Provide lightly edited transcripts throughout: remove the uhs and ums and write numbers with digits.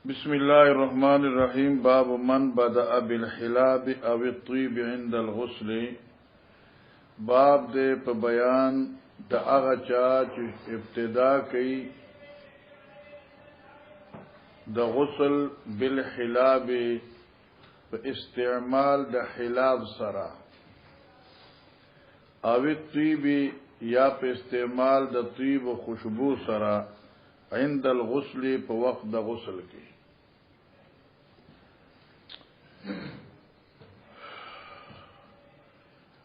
بسم الله الرحمن الرحيم. باب من بدأ بالحلاب او الطيب عند الغسل. باب دې په بیان د هغه چا چې ابتدا کوي د غسل بالحلاب په استعمال د حلاب سره او الطيب یا په استعمال د طيب او خوشبو سره عند الغسل په وخت د غسل کې.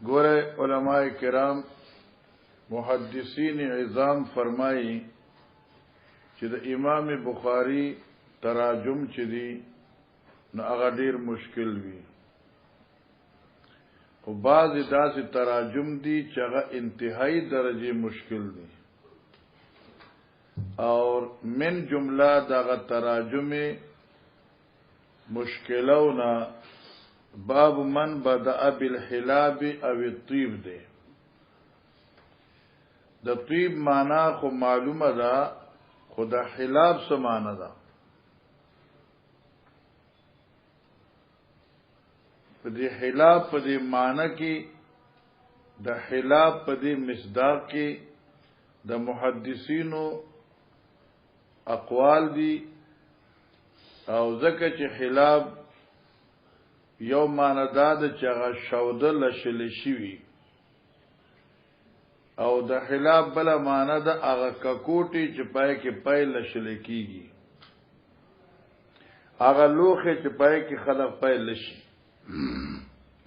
گورے علماء کرام محدثین عظام فرمائی چې د امام بخاری تراجم چې دي نو هغه ډیر مشکل وي، او بعض داسې تراجم دي چې هغه انتهایی درجه مشکل دي، اور من جمله دغه تراجم مشکلونا باب من بدأ بالحلاب او الطيب دے. د طيب معنا خو معلومه ده، خو د حلاب څه معنا ده؟ په دې حلاب په دې معنا کې د حلاب په دې مصداق کې د محدثینو اقوال دي، او ځکه چې حلاب یو معنا ده چې هغه شوده لشل شي، او د حلاب بل معنا ده هغه ککوټي چې پای کې پای لشل کیږي، هغه لوخه چې پای کې خلق پای لشي.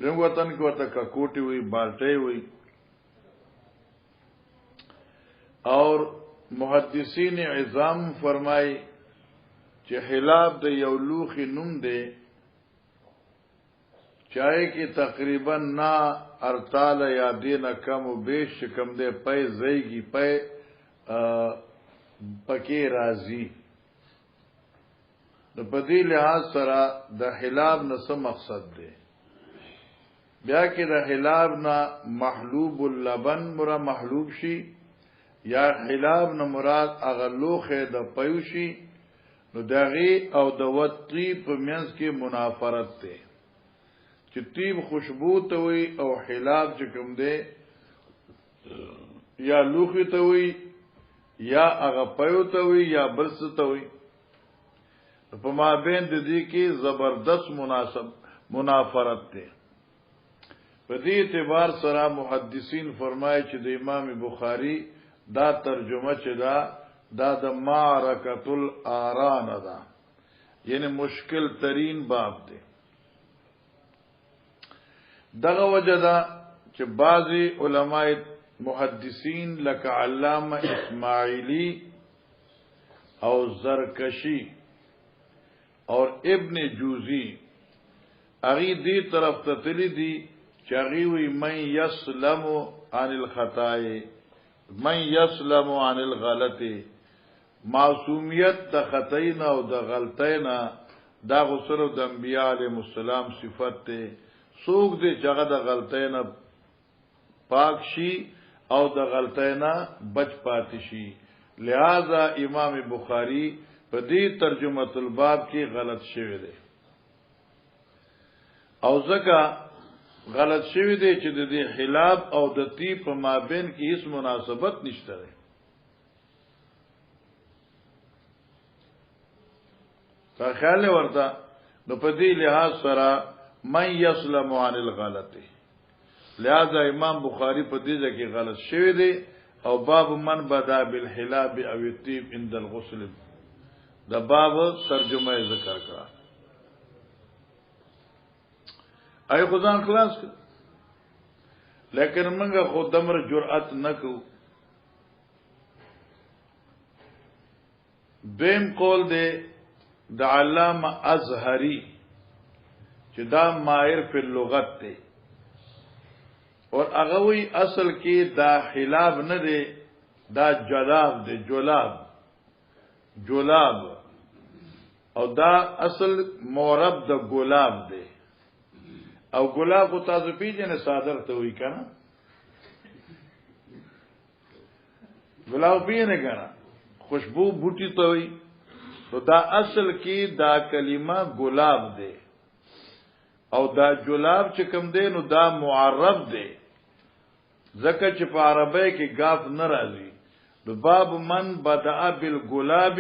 زموږ وطن کې ورته ککوټي وي، بالټي وي. اور محدثین عظام فرمای چې حلاب د یو لوخي نوم دی، چاہے کہ تقریبا نا ارتال یا دین کم و بیش کم دے پے زیگی پے پکی رازی. نو پدی لحاظ سرا د حلاب نه څه مقصد دی؟ بیا کې د حلاب نه محلوب اللبن مرا محلوب شي، یا حلاب نه مراد اغلوخه د پيو شي، نو دغه او د وطی په منځ کې منافرت دی، چې طيب خوشبو ته وي او حلاب چې کوم دی یا لوخي ته وي یا هغه پيو ته وي یا بلس ته وي. په مابین د دې کې زبردست منافرت دی. په دې اعتبار سره محدثین فرمایي چې د امام بخاری دا ترجمه چې دا د معرکۃ الاران ده، یعنی مشکل ترین باب دی. دغه وجه ده چې بعضی علماء محدثین لکه علامه اسماعیلی او زرکشی اور ابن جوزی اغي دې طرف ته تللی دي چې اغي وي من یسلم عن الخطای من یسلم عن الغلط، معصومیت د خطاینا او د غلطینا دا غسر د انبیاء علیهم السلام صفت ته. سوق دې جگہ د غلطینا پاک شي او د غلطینا بچ پاتې شي. لہذا امام بخاری په دې ترجمه الباب کې غلط شوی دی، او ځکه غلط شوی دی چې د دې حلاب او د طيب په مابین کې هیڅ مناسبت نشته دی. تا خیال ورته نو په دې لحاظ سره من یسلم عن الغلط، لہذا امام بخاری په دې ځکه غلط شوی دی، او باب من بدا بالحلاب او الطيب عند الغسل دا باب ترجمه ذکر کړه. ای خدان خلاص کړ، لیکن منګه خود دمر جرأت نکو. دیم قول دی د علامه ازهری چې دا ماهر فی اللغت دی، اور اغوی اصل کې دا حلاب نه دی، دا جلاب دی، جلاب او دا اصل مورب د گلاب دی. او گلاب کو تاسو پیژنې صادر ته وی کنه، گلاب پیژنې کنه، خوشبو بوټی ته وی، نو دا اصل کې دا کلمه ګلاب دی او دا جلاب چې کوم دی نو دا معرب دی ځکه چې په عربی کې غاف نه راځي نو باب من بدأ بالګلاب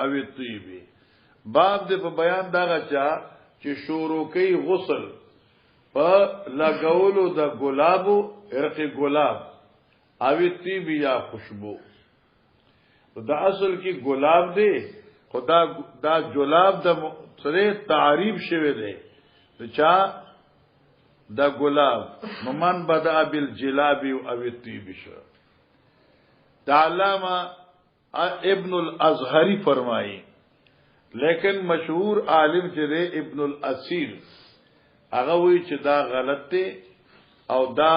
او الطيب باب دې په بیان داغه چې شروع کوي غسل په لګولو د ګلابو ارقي ګلاب او الطيب یا خوشبو دا اصل کې ګلاب دی خدا دا جلاب د سره تعریف شوی دی چا دا ګلاب ممن بدأ بالجلاب او الطيب شو دا علامہ ابن الازهری فرمائی لیکن مشهور عالم چې دی ابن الاسیر هغه وی چې دا غلط دی او دا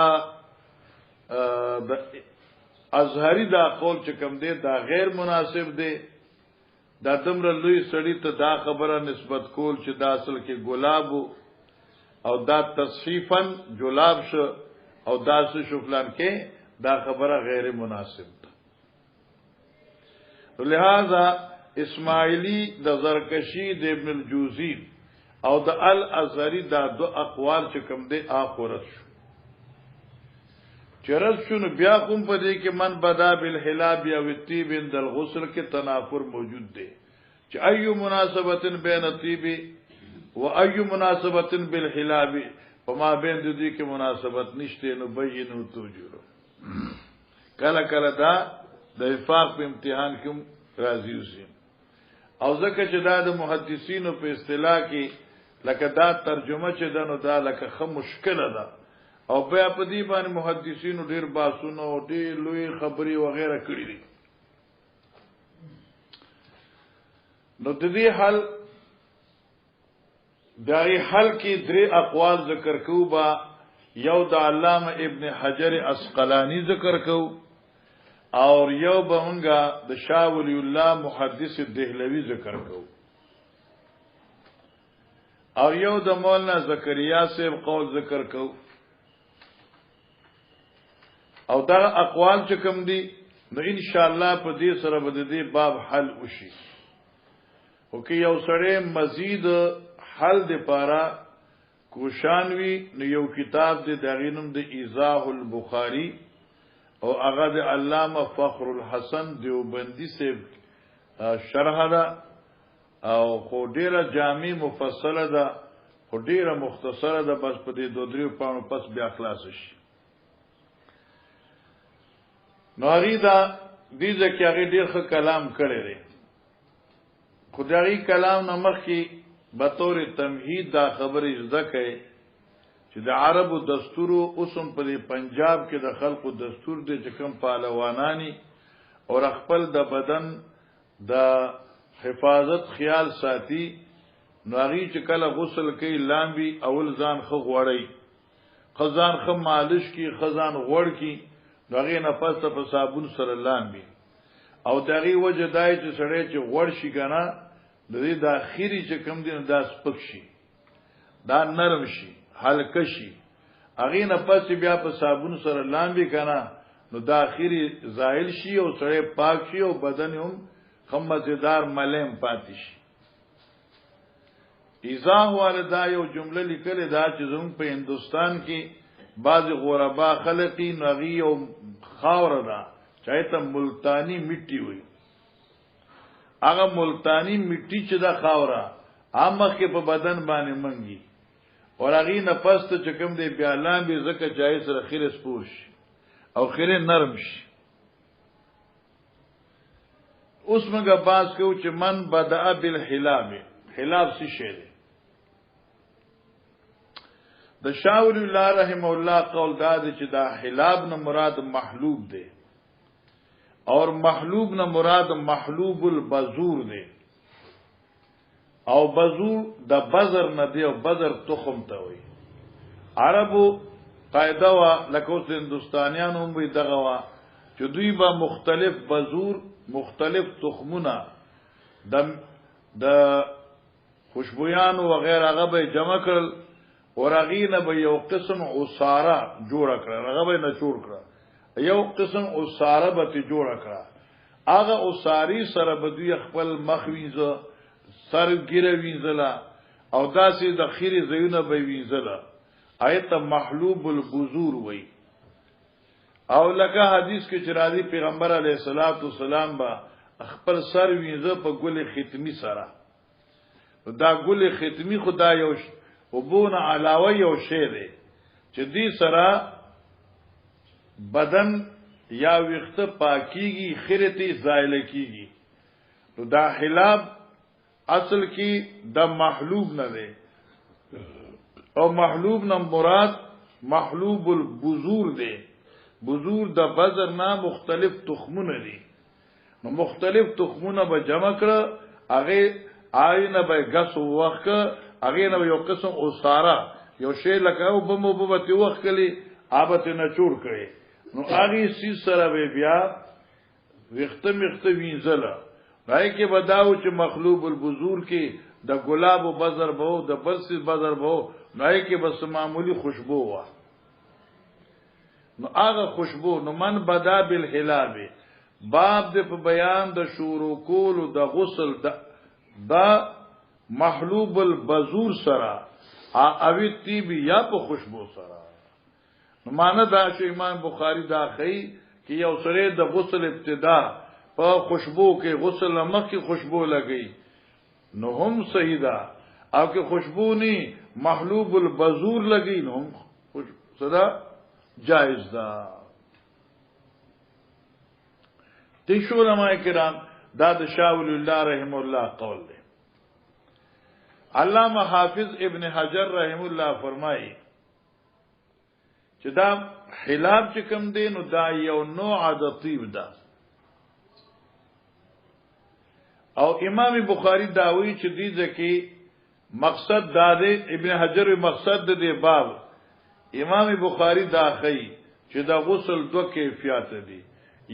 ازهری دا قول چې کوم دی دا غیر مناسب دی دا دمر لوی سړی ته دا خبره نسبت کول چې دا اصل کې ګلاب او دا تصفیفا جلاب شو او دا څه شو فلان کې دا خبره غیر مناسب ده لہذا اسماعیلی د زرکشی د ابن الجوزی او د الازهری دا دو اقوال چې کوم دی اخرت شو چرز شنو بیا کوم په دې کې من بدا بالحلاب او الطيب عند الغسل کې تنافر موجود دی چې ايو مناسبت بین الطيب و ايو مناسبت بالحلاب وما بین دې کې مناسبت نشته نو بینو توجو کله کله دا د وفاق په امتحان کې راځي اوسې او ځکه چې دا د محدثینو په اصطلاح کې لکه دا ترجمه چې دنو دا لکه خه مشکل ده او بیا په دې باندې محدثینو ډیر باسونو او ډیر لوی خبري وغیرہ کړی دي نو د دې حل دای حل کې درې اقوال ذکر کوو با یو د علامه ابن حجر عسقلانی ذکر کوو اور یو بهونګه د شاه ولی الله محدث دهلوی ذکر کوو اور یو د مولانا زکریا صاحب قول ذکر کوو او دا اقوال چې کوم دي نو ان شاء الله په دې سره به دې باب حل وشي او کې یو سره مزید حل د پاره کوشانوي نو یو کتاب د دغینم د ایضاح البخاری او هغه د علامه فخر الحسن دیوبندی سے شرح ده او خو ډیره جامع مفصله ده خو ډیره مختصره ده بس په دې 2-3 پاڼو پس بیا خلاص شي نواری دا دیزه که اغی دیر خو کلام کرده خودیاغی کلام نمخ کی بطور تمهید دا خبر اجزا که چې د عربو دستورو اوسم په پنجاب کې د خلقو دستور دی چې کوم پهلوانانی او خپل د بدن د حفاظت خیال ساتي نواری چې کله غسل کوي لامبي اول ځان خو غوړی خزان خو مالش کی خزان غوړ کی دغه نفس په صابون سره لامبي او دغه وجه دای چې سړی چې غوړ شي کنه د دې د اخیری چې کم دین د سپک شي دا نرم شي هلکه شي هغه نفس بیا په صابون سره لامبي کنه نو د اخیری زائل شي او سړی پاک شي او بدن هم خمزدار ملیم پاتې شي ایزاح والدا یو جمله لیکل دا چې زموږ په هندستان کې بعض غربا خلقی نغی او خاور دا چاہتا ملتانی مٹی ہوئی اگا ملتانی مٹی چې دا خاورا آمخ کے پا بدن بانے منگی اور اگی نفست چکم دے بیالان بی زکا چاہی سر خیر سپور شی او خیر نرم شی اس منگا باز کہو چه من بدأ بالحلاب حلاب سی شیده د شاول الله رحم الله قول دا چې دا حلاب نه مراد محلوب دی اور محلوب نه مراد محلوب البذور دی او بذور د بذر نه دی او بذر تخم ته وي عربو قاعده وا لکه هندستانیانو هم وي دغه وا چې دوی با مختلف بذور مختلف تخمونه د خوشبویانو وغیرہ هغه به جمع کړل ورغینه به یو قسم عصاره جوړ کړه هغه به نه جوړ کړه یو قسم عصاره به ته جوړ کړه هغه عصاری سره به دوی خپل مخویزه سر ګیره وینځلا او داسې د خیری زیونه به وینځلا آیت محلوب البذور وای او لکه حدیث کې چې راځي پیغمبر علیه الصلاۃ والسلام با خپل سر وینځه په ګل ختمی سره دا ګل ختمی خدا یو وبونه علاوه یو شی دی چې دې سره بدن یا وخت پاکیږي خیرتی زایل کیږي نو دا حلاب اصل کی د محلوب نه دی او محلوب نه مراد محلوب البذور دی بذور د بذر نه مختلف تخمونه دي نو مختلف تخمونه به جمع کړه هغه آینه به غس وخت هغه نو یو قسم اوساره یو شی لکه او بمو بوته وخت کلی آبت نه چور کړي نو هغه سی سره بیا وخت وینځله راي کې بداو چې مخلوب البذور کې د ګلاب او بذر بو د بلسي بذر بو راي کې بس معمولی خوشبو وا نو هغه خوشبو نو من بدا بالحلاب باب د په بیان د شروع کول د غسل د محلوب البذور سره اوی طیب یا په خوشبو سره نو معنی دا چې امام بخاری دا خی چې یو سره د غسل ابتدا په خوشبو کې غسل مخ کې خوشبو لګی نو هم صحیح ده او کې خوشبو ني محلوب البذور لګی نو هم صدا جائز ده دیشو علماء کرام دا د شاه ولی الله رحم الله قول دی علامہ حافظ ابن حجر رحم الله فرمایي چې دا حلاب چې کوم دی نو دا یو نوع د طیب ده او امام بخاری داوی چې دې ځکه مقصد دا دی ابن حجر مقصد دې باب امام بخاری دا خی چې دا غسل دو کیفیت دي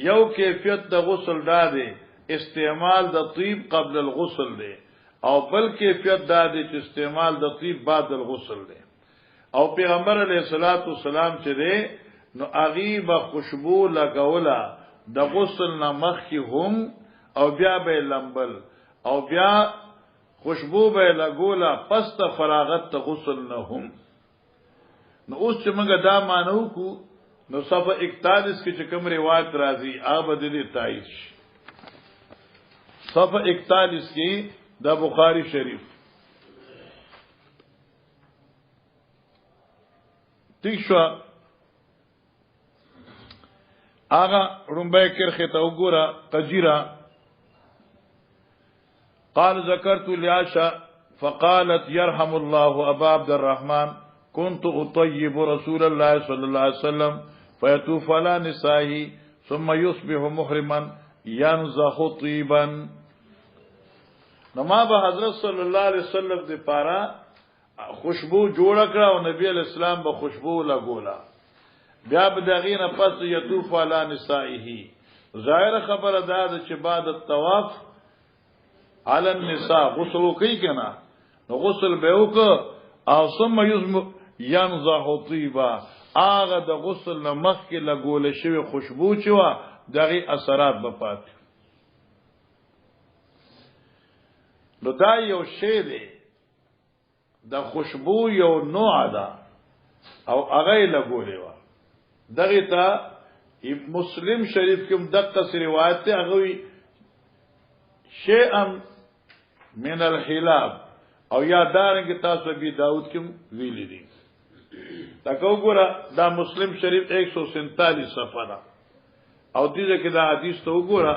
یو کیفیت د غسل دا دی استعمال د طیب قبل الغسل دی او بل کیفیت دا دی چې استعمال د طیب بعد الغسل دی او پیغمبر علیه الصلاۃ والسلام چې دی نو اغیب خوشبو لګولا د غسل نه مخکې هم او بیا به لمبل او بیا خوشبو به لګولا پس ته فراغت ته غسل نه هم نو اوس چې موږ دا مانو کو نو صفحه 41 کې چې کوم روایت راځي هغه د دې تایید صفحه 41 کې د بخاری شریف ٹھیک شو آغا رنبای کرخی تا اگورا قجیرا قال ذکرت لعاشا فقالت يرحم الله ابا عبد الرحمن كنت اطيب رسول الله صلى الله عليه وسلم فيطوف على نسائه ثم يصبح محرما ينزخ طيبا نما به حضرت صلی الله علیه وسلم د پارا خوشبو جوړ کړه او نبی علیہ السلام به خوشبو لګولا بیا به دغه نه پس یطوف علی نسائه ظاهر خبره ده چې بعد الطواف علی النساء غسل کوي کنه نو غسل به وک او ثم ينزح طيبا هغه د غسل نه مخ کې لګول شوی خوشبو چې وا دغه اثرات به پات نو دا یو شی دی د خوشبو یو نوع ده او هغه لګولې و دغه ته مسلم شریف کې دقه روایت ته هغه شیئا من الحلاب او یادارنګ تاسو بي داود کې ویلي دي تاسو ګوره دا مسلم شریف 147 صفحه ده او دې کې دا حدیث ته وګوره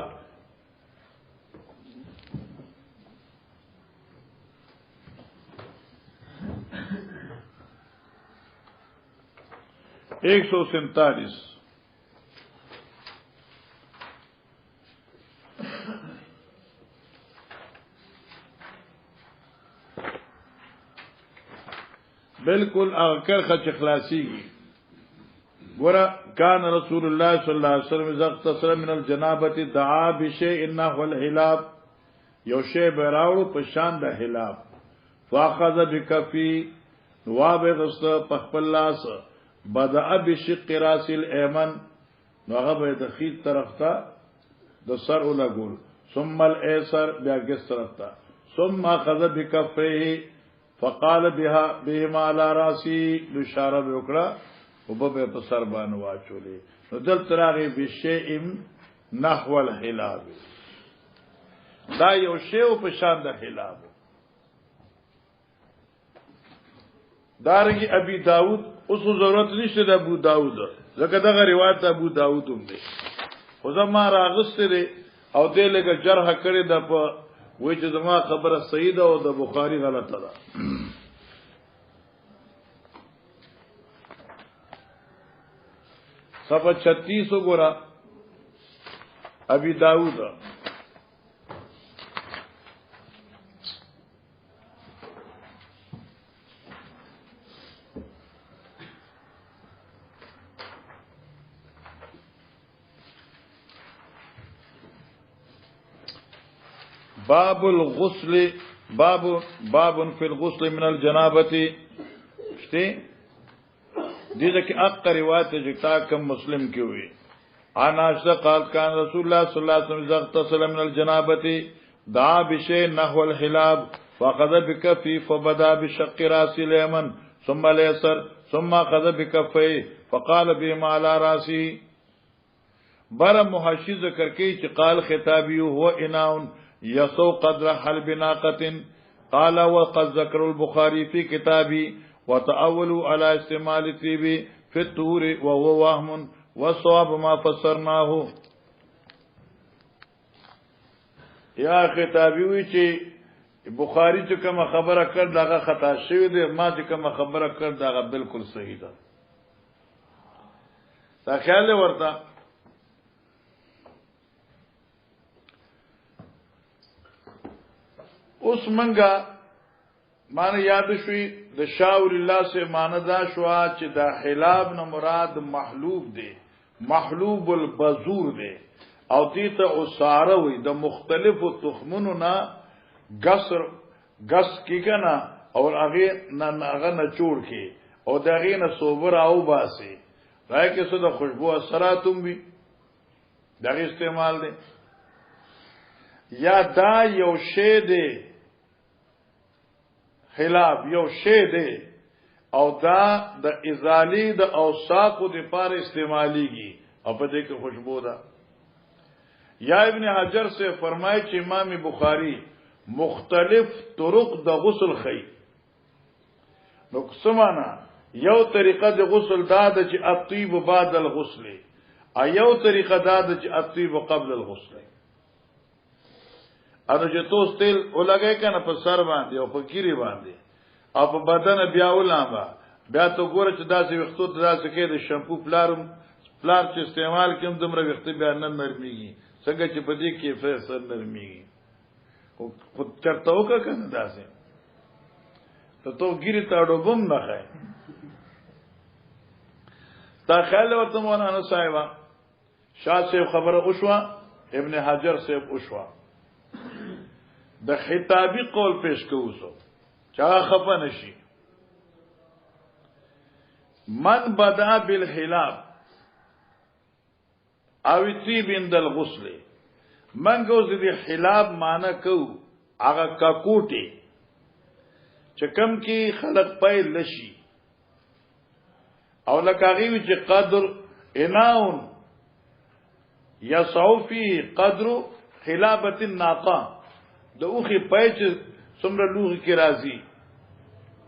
147 بالکل اگر خچ اخلاصي ګور کان رسول الله صلی الله علیه وسلم اذا اغتسل من الجنابه دعا بشيء انه الحلاب یو شی براو په شان د حلاب فاخذ بكفي وابغست پخپل لاس بدأ بشق راس الایمن نو هغه به د خید طرف ته د سر ولګول ثم الايسر بیا ګس طرف ته ثم اخذ بكفيه فقال بهما على راسي اشاره وکړه او به په سر باندې واچولې نو دل تراغي بشیء نحو الحلاب دا یو شی په شان د حلاب دارنګي ابي داود اوس ضرورت نشته د ابو داود ځکه دغه روایت ابو داود هم دی خو زما راغسته دی او دې لکه جرح کړی د په وای چې زما خبره صحیح ده او د بخاری غلطه ده صفحه 36 وګوره ابي داود باب الغسل باب في الغسل من الجنابه شته دغه کې اقر روایت جتا کم مسلم کې وي اناشا قال كان رسول الله صلى الله عليه وسلم اغتسل من الجنابه دعا بشيء نحو الحلاب واخذ بكفي فبدا بشق راس اليمن ثم اليسر ثم اخذ بكفيه فقال بما على راسه بر محشی ذکر کوي چې قال خطابي هو اناء يسو قدر حلب ناقة قال وقد ذكر البخاري في كتابه وتأولوا على استعمال الطيب في الطهور وهو وهم والصواب ما فسرناه یا خطابي وی چې بخاري چې کوم خبره کړ داغه خطا شوی دی ما چې کوم خبره کړ داغه بالکل صحیح ده تا خیال ورته اوس منګه معنی یاد شوی د شاور الله سے معنی دا شوا چې دا حلاب نه مراد محلوب دی محلوب البذور دی او دې ته اساره وي د مختلفو تخمونو نه غس کی کنا او هغه نه چور کی او دغه نه صوبر او باسي راي کې څه د خوشبو اثراتم وي دغه استعمال دی یا دا یو شی دی خلاف یو شی دی او دا د ازالی د اوصاف د پاره استعمالیږي او په دې کې خوشبو ده یا ابن حجر سے فرمایي چې امام بخاری مختلف طرق د غسل خي نو سمانا یو طریقه د غسل دا د چې الطيب بعد الغسل ایو طریقه دا د چې الطيب قبل الغسل انو چې توس تیل ولګای کنه په سر باندې او په کیری باندې او په بدن بیا ولامه بیا ته ګوره چې داسې وختو داسې کې د شامپو پلار چې استعمال کوم دمره وخت بیا نه نرميږي څنګه چې په دې کې فیصل نرميږي خو چرته وکړه کنه داسې ته ګیری تاړو بم نه خای تا خیال ورته مولانا صاحب شاه صاحب خبره وشوه ابن حجر صاحب وشوه د خطابی قول پیش کوو چا خفه نشي من بدا بالحلاب او طيب عند الغسل من ګوز دي حلاب معنا کو هغه کاکوټي چې کم کې خلق پای لشي او لکاغي چې قدر اناون يسعو فيه قدر خلابت الناقه د اوخي پای چې څومره لوغي کې راځي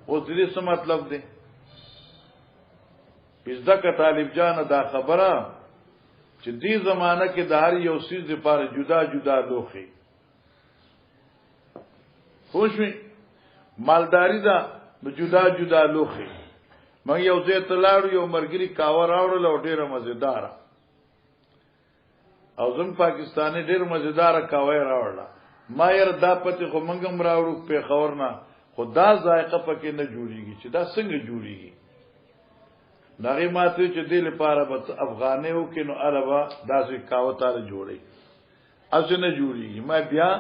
او دې څه مطلب دی پزدک طالب جان دا خبره چې دې زمانہ کې د هر یو سیز لپاره جدا جدا لوخي خوشوي مالداری دا جدا جدا لوخي مګ یو ځای ته لاړو یو مرګري کاور راوړل او ډیره مزیدار او زم پاکستاني ډیر مزیدار کاوي راوړل ما ير دا پته خو منګم راوړو په خبر نه خدا ذائقه پکې نه جوړيږي چې دا څنګه جوړيږي دغه ماته چې دل لپاره بس افغانیو کې نو عربا داسې کاوتاره جوړي اسنه جوړيږي ما بیا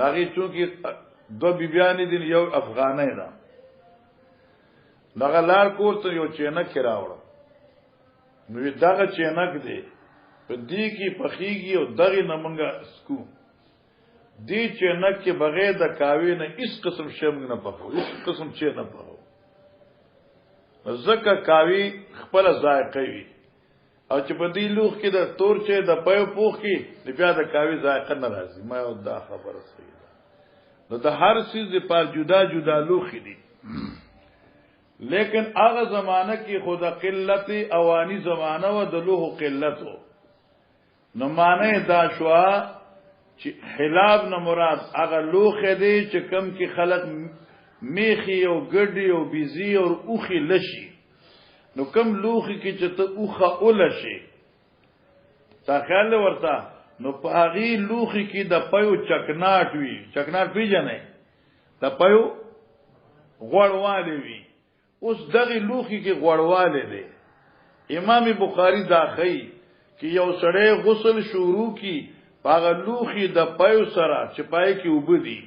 دغه چونکی دو بیبیانی دین یو افغانای دا دغه لار کوته یو چینک راوړ نو دغه چینک دی په دې کې پخېږي او دغه نمنګه سکو دی چنک کې بغیر د کاوی نه اس قسم شم نه پخو اس قسم چې نه پخو زکه کاوی خپل ذائقه وي او چې په دې لوخ کې د تور چې د پيو پوخ کې بیا د کاوی ذائقه نه راځي ما یو دا خبره صحیح ده نو د هر چیز په جدا جدا لوخ دي لیکن هغه زمانہ کې خود قلت اوانی زمانہ و د لوح قلت نو معنی دا شوا چې حلاب نه مراد هغه لوخ دی چې کم کې خلق میخي او ګډي او بيزي او اوخي لشي نو کم لوخي کې چې ته اوخه اولشي تا خیال ورته نو پاغي لوخي کې د پيو چکناټ وي چکناټ پیژنې د پيو غوړواله وي اوس دغه لوخي کې غوړواله دي امام بخاری دا خی چې یو سړی غسل شروع کی پاغه لوخي د پيو سره چې پای کې وبدي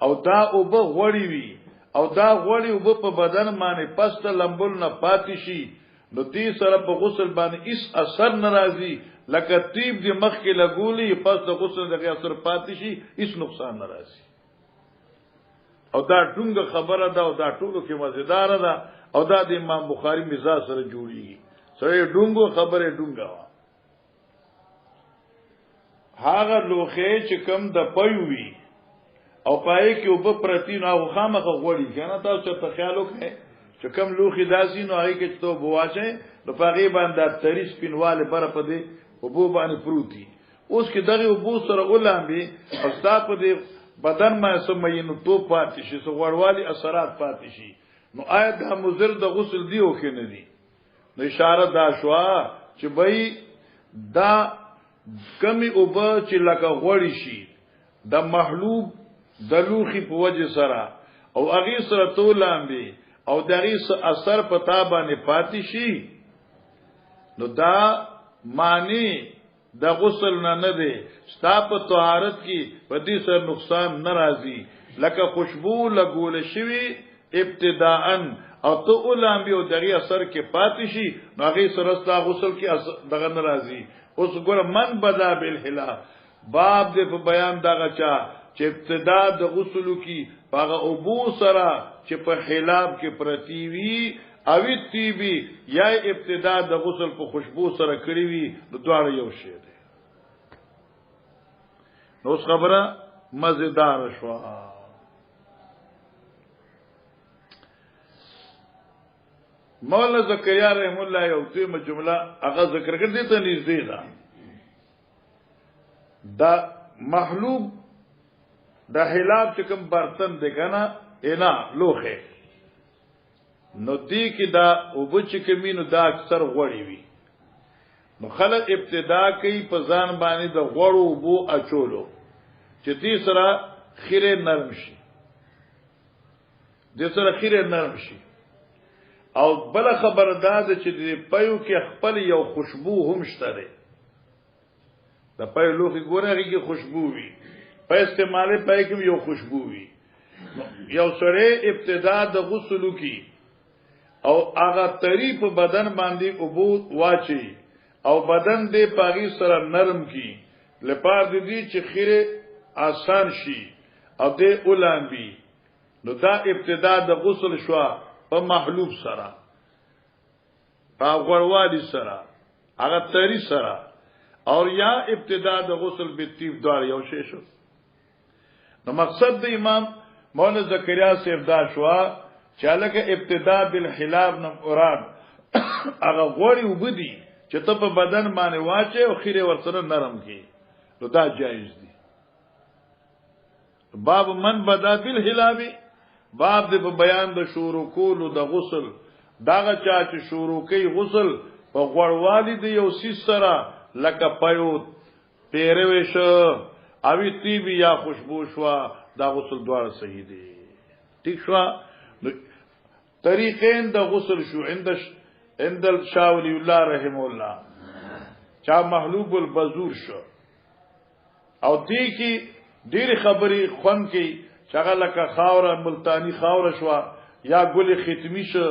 او دا وب غوړی وي او دا غوړی وب په بدن باندې پسته لمبل نه پاتې شي نو دې سره په غسل باندې هیڅ اثر ناراضي لکه طيب دې مخ کې لګولي پس د غسل دغه اثر پاتې شي هیڅ نقصان ناراضي او دا ټونګه خبره ده او دا ټولو کې مزیدار ده او دا د امام بخاری مزاج سره جوړیږي سره ډونګو خبره ډونګا هاغه لوخه چې کم د پيوي او پای کې وب پرتی نو خامخه غوړي کنه تاسو ته خیال وکړئ چې کم لوخي داسي نو هغه کې ته بواچه نو پغې باندې تریس پینواله بر په دې وبو باندې پروتي اوس کې دغه وبو سره ولامبي او ستاپ دې بدن ما سمې نو تو پاتې شي سو غوړوالي اثرات پاتې شي نو آیت د مزر د غسل دیو کې نه دي نو اشاره دا شوا چې بای دا کمی اوبه چې لکه غوړی شي د محلوب د لوخي په وجه سره او اغه سره تولامبي او دغه اثر پتا باندې پاتې شي نو دا معنی د غسل نه دی ستا په طهارت کې په دې سره نقصان ناراضي لکه خوشبو لګول شوی ابتداءً او تو علماء او دغه اثر کې پاتې شي نو هغه سره ستا غسل کې دغه ناراضي اوس ګور من بدا بالحلا باب دې په بیان دغه چا چې ابتدا د غسل کې هغه ابو سره چې په حلاب کې پرتی وی او تیبی یا ابتدا د غسل په خوشبو سره کړی وی نو دواړه یو شی دی نو اوس خبره مزیدار شو مولا زکریا رحم الله یو ته جمله هغه ذکر کړی ته نږدې ده دا محلوب د حلاب چې کوم برتن دی کنه انا لوخه نو دی کې دا وبچ کمینو دا اکثر غوړی وي نو خلک ابتدا کوي په ځان باندې د غوړو بو اچولو چې دې سره خیره نرم شي دې سره خیره نرم شي او بل خبر داد چې دې پيو کې خپل یو خوشبو هم شته ده د پيو لوخي ګورغه کې خوشبو وي په استعماله پای کې یو خوشبو وي یو سره ابتدا د غسل کی او هغه تری په بدن باندې ابو واچي او بدن دې پاغي سره نرم کی لپاره دې چې خیره آسان شي او دې اولامبي نو دا ابتدا د غسل شوا په محلوب سره په غوړوالي سره هغه تری سره اور یا ابتدا د غسل بالطيب دار یو شی شو نو مقصد د امام مولانا زکریا صاحب دا شوا چالکه ابتدا بالحلاب نم اوراد هغه غوړی وبدي چې ته په بدن باندې واچي او خیره ورسره نرم کی نو دا جایز دي باب من بدا بالحلاب باب د بیان د شروع کولو د غسل داغه چا چې شروع کوي غسل په غوړوالي دی یو سیس سره لکه پيو پیروي شو اوی تیبی یا خوشبو شوا دا غسل دوار صحیح دی ٹھیک شوا طریقین دا غسل شو عند شاہ ولی اللہ رحم اللہ چا محلوب البزور شو او دی کی دیر خبری خون کی چاگا لکا خاور ملتانی خاور شوا یا گل ختمی شو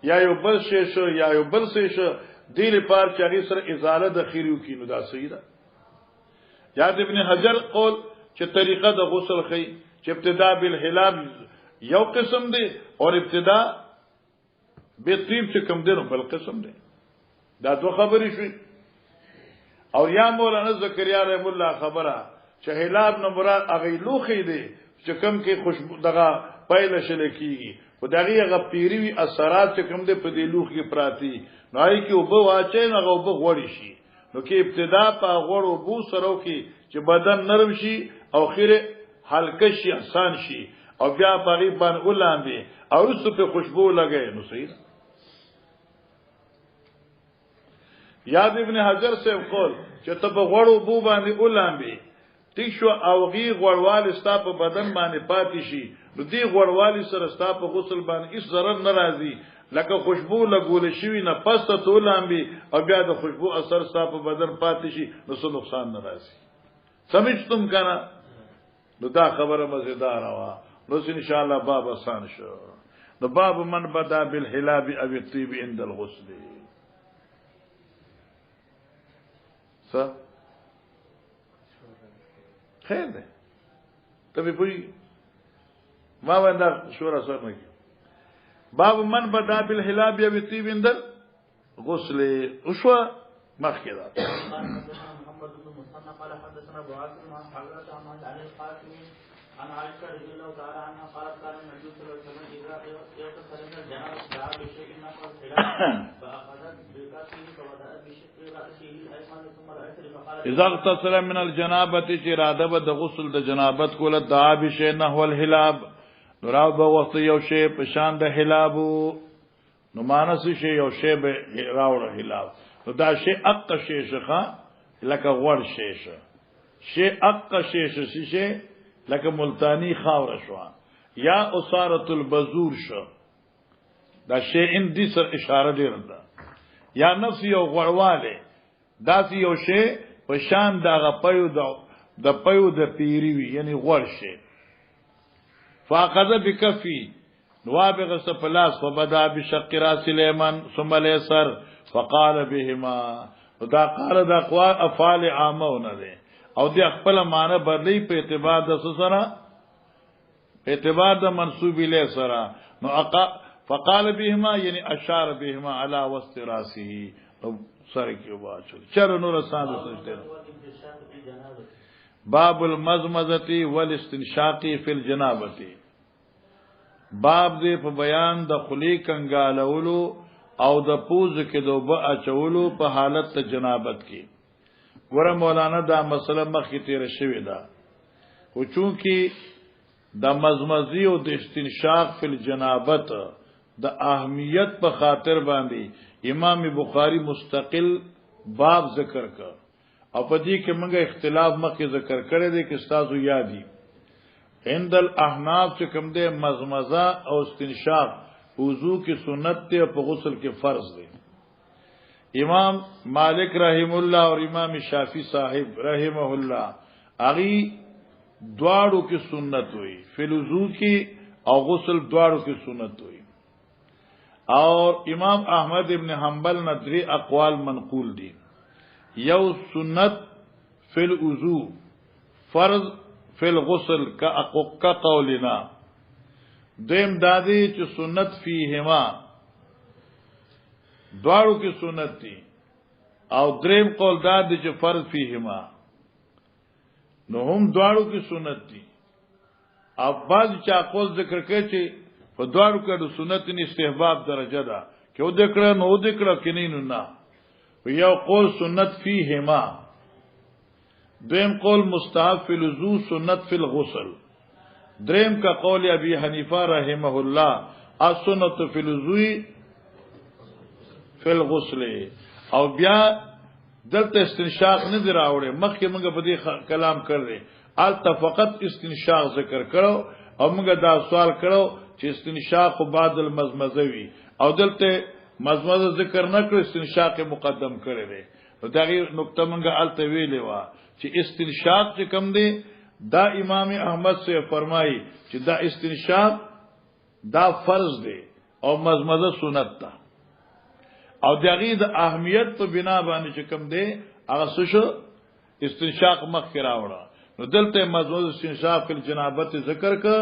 یا یو بل شی شو یا یو بل سی شو دیر پار چاگی سر ازالہ دا خیریو کی نو دا صحیح دا یاد ابن حجر قول چې طریقه د غسل خي چې ابتدا بالحلاب یو قسم دی او ابتدا بالطيب چې کوم دی نو بل قسم دی دا دوه خبرې شوي او یا مولانا زکریا رحم الله خبره چې حلاب نه مراد هغه لوخي دی چې کوم کې خوشبو دغه پایله شل کیږي او دغه غپیری وی اثرات چې کوم دی په دې لوخ کې پراتی نو هي کې وبو واچي نه وبو غوړی شي نو کې ابتدا په غوړو بو سره کې چې بدن نرم شي او خیره هلکه شي آسان شي او بیا باغی باندې ولامبي او رسو په خوشبو لګي نو صحیح یاد ابن حجر سے قول چې ته په غوړو بو باندې ولامبي ټیک شو او غي غوړوال ستا په بدن باندې پاتې شي نو دې غوړوالي سره ستا په غسل باندې هیڅ ضرر ناراضي لکه خوشبو لګول شي نه پس ته ولامبي او بیا د خوشبو اثر ستا په بدن پاتې شي نو څه نقصان ناراضي سمجھتم کنه نو دا خبره مزیدار وا نو ان شاء الله باب آسان شو نو باب من بدا بالحلاب او الطيب عند الغسل خیر ده تبي پوری ما وندا شورا سر نه باب من بدا بالحلاب او الطيب عند الغسل وشو مخکدا محمد بن مسنى قال حدثنا ابو عاصم عن حضرت عن علي القاسم عن عائشة رضي الله تعالى عنها قالت كان النبي صلى الله عليه وسلم إذا يغتسل من الجنابة دعا بشيء نحو الخلاف فأخذت بكفه فوضعت بشق رأسه الأيمن ثم الأيسر فقالت إذا اغتسل من الجنابة إرادة بد غسل د جنابت کوله دعا بشيء نحو الحلاب نراو به وخت یو شی په شان د حلابو نو مانس شی یو شی به راوړ حلاب نو دا شی اق شی شخه لکه غوړ شی اق شی لکه ملتانی خاور شو یا اصارت البذور شو دا شی ان دې سر اشاره دی رنده یا نفس یو غړواله دا یو شی په شان دا غپیو د پيو د پیریوي یعنی غوړ شي فاخذ بكفي نوابغ سپلاس فبدا بشق راس اليمن ثم اليسر فقال بهما دا قال دا اقوال افعال عامونه ده او دی خپل معنی بدلی په اعتبار د سره په اعتبار د منسوب الیه سره نو فقال بهما یعنی اشار بهما على وسط راسه سره کې واچو چر نور ساده سجده باب المزمزه والاستنشاق فی الجنابه باب دې په بیان د خلی کنګالولو او د پوز کې دوبه اچولو په حالت ته جنابت کې ګوره مولانا دا مسله مخکې تیر شوې ده او چونکی د مزمزی او د استنشاق فی الجنابت د اهمیت په خاطر باندې امام بخاری مستقل باب ذکر کړ او په دې کې موږ اختلاف مخکې ذکر کړی دی کې تاسو یادی عند الاحناف چې کوم دی مزمزه او استنشاق وضو کی سنت ته په غسل کې فرض دی امام مالک رحم الله اور امام شافعی صاحب رحمه الله اغي دواړو کې سنت وي فلوزو کې او غسل دواړو کې سنت وي اور امام احمد ابن حنبل ندری اقوال منقول دي یو سنت فی الوضو فرض فی الغسل کا قولنا دیم دادی چې سنت فیهما دواړو کې سنت دي او دریم قول دادی چې فرض فیهما نو هم دواړو کې سنت دي او بعض چا قول ذکر کوي چې په دواړو کې د سنت نه استحباب درجه ده کې و دکړه نو دکړه کینې نه یو قول سنت فیهما دویم قول مستحب فی الوضو سنت فی الغسل دریم کا قول ابی حنیفہ رحمہ اللہ السنت فی الوضو فی الغسل او بیا دلته استنشاق نه دی راوړې مخکې موږ په دې کلام کړل الته فقط استنشاق ذکر کړو او موږ دا سوال کړو چې استنشاق بعد المزمزوی او دلته مزمزه ذکر نه کړ استنشاق مقدم کړی دی نو دا غي نقطه موږ الته ویلې وا چې استنشاق چې کم دی دا امام احمد سے فرمایي چې دا استنشاق دا فرض دی او مزمزه سنت ده او دغه د اهمیت په بنا باندې چې کم دی هغه شو استنشاق مخ راوړه نو دلته مزمزه استنشاق فی الجنابت ذکر کا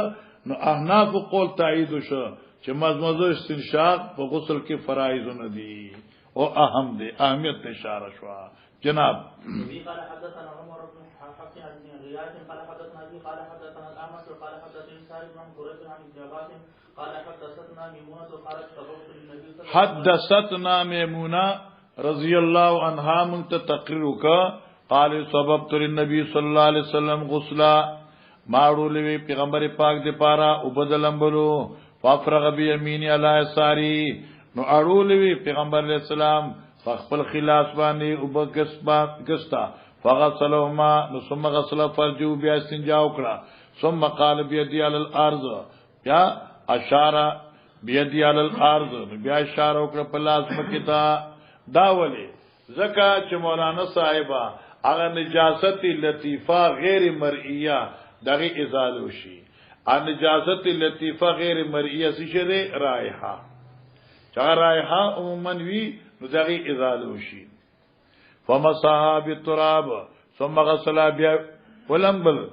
نو احناف قول تایید شو چې مزمزه استنشاق په غسل کې فرایض نه دي او اهم دي اهمیت اشاره شو جناب قال حدثنا عمر بن حفص عن غياث قال حدثنا ابي قال حدثنا الاعمش قال حدثني سالم بن قريش عن ابن عباس قال حدثتنا ميمونه قالت سبقت للنبي صلى الله عليه وسلم حدثتنا ميمونه رضی الله عنها من تقریر کا قال سببت للنبي صلى الله عليه وسلم غسلا ماړولوي پیغمبر پاک دې پارا وبدلم بلو فافرغ بيميني على يساري نو اړولوي پیغمبر علیہ السلام فخپل خلاص باندې وبګستا فغسلهما نو ثم غسل فرجو بیا استنجا وکړه ثم قال بيدي على الارض یا اشاره بيدي على الارض بیا اشاره وکړه په لاس مکه دا ولي زکه چې مولانا صاحبہ هغه نجاست لطیفه غیر مرئیه دغه ازاله شي ان نجاست لطیفه غیر مرئیه څه ده رائحه چا رائحه عموما وی نو دغه ازاله شي فمسحا بالتراب ثم غسل بیا ولمبل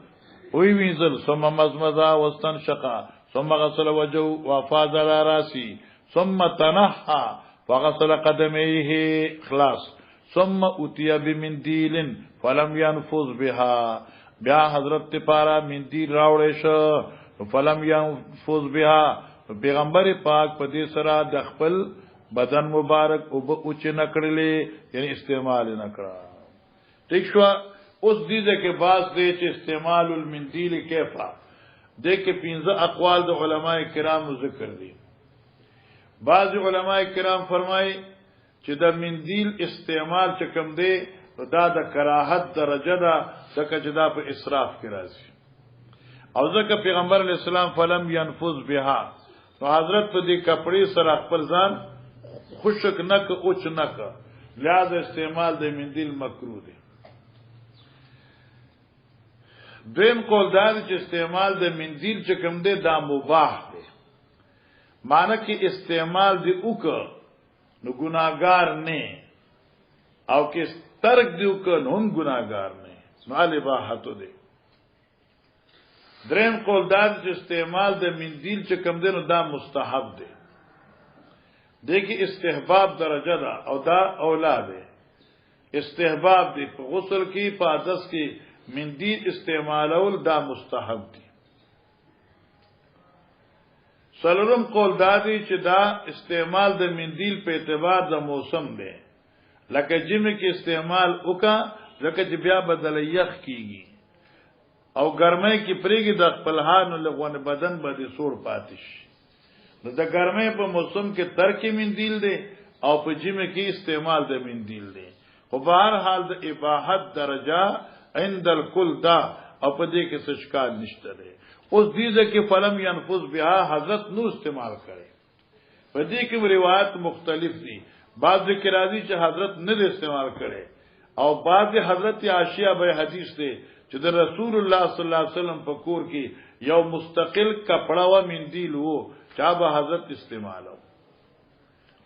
وی وینزل ثم مزمزا واستنشقا ثم غسل وجهه وفاض على راسه ثم تنحى وغسل قدميه خلاص ثم اتي بمنديل فلم ينفذ بها بیا حضرت پارا مندیل راوړې شو فلم ينفذ بها پیغمبر پاک په دې سره د خپل بدن مبارک او به اوچ نکړلې یعنی استعمال نکړه ٹھیک شو اوس دې کې باز دې چې استعمال المندیل کیفا دې کې 15 اقوال د علماء کرام ذکر دي بعض علماء کرام فرمایي چې د مندیل استعمال چې کوم دی دا د کراهت درجه ده ځکه چې دا په اسراف کې راځي او ځکه پیغمبر علیہ السلام فلم ينفذ بها نو حضرت په دې کپڑے سره خپل ځان خوشک نک اوچ نک لہذا استعمال د مندیل مکروه دی دیم قول دا چې استعمال د مندیل چې کوم دی دا مباح دی معنی کې استعمال دی وک نو ګناګار نه او کې ترک دی وک نو هم ګناګار نه نو الاباحت دی دریم قول دا چې استعمال د مندیل چې کوم دی نو دا مستحب دی دیکھیں استحباب درجہ دا او دا اولاد ہے استحباب دی غسل کی پادس کی مندیل استعمال اول دا مستحب دی سلورم قول دا دی چې دا استعمال د مندیل په اعتبار د موسم دی لکه جمع کې استعمال وکا لکه چې بیا بدل یخ کیږي او ګرمۍ کې پریږي د خپلهانو لغون بدن باندې سور پاتش نو د ګرمۍ په موسم کې ترک مندیل دی او په جمع کې استعمال د مندیل دی خو په هر حال د اباحت درجه عند الکل دا او په دې کې څه اشکال نشته دی اوس دې کې فلم ينفذ بها حضرت نو استعمال کړي په دې کې روایت مختلف دي بعض ذکر راځي چې حضرت نه استعمال کړي او بعض حضرت عائشہ به حدیث دی چې د رسول الله صلی الله علیه وسلم په کور کې یو مستقل کپڑا و مندیل وو چا به حضرت استعمالو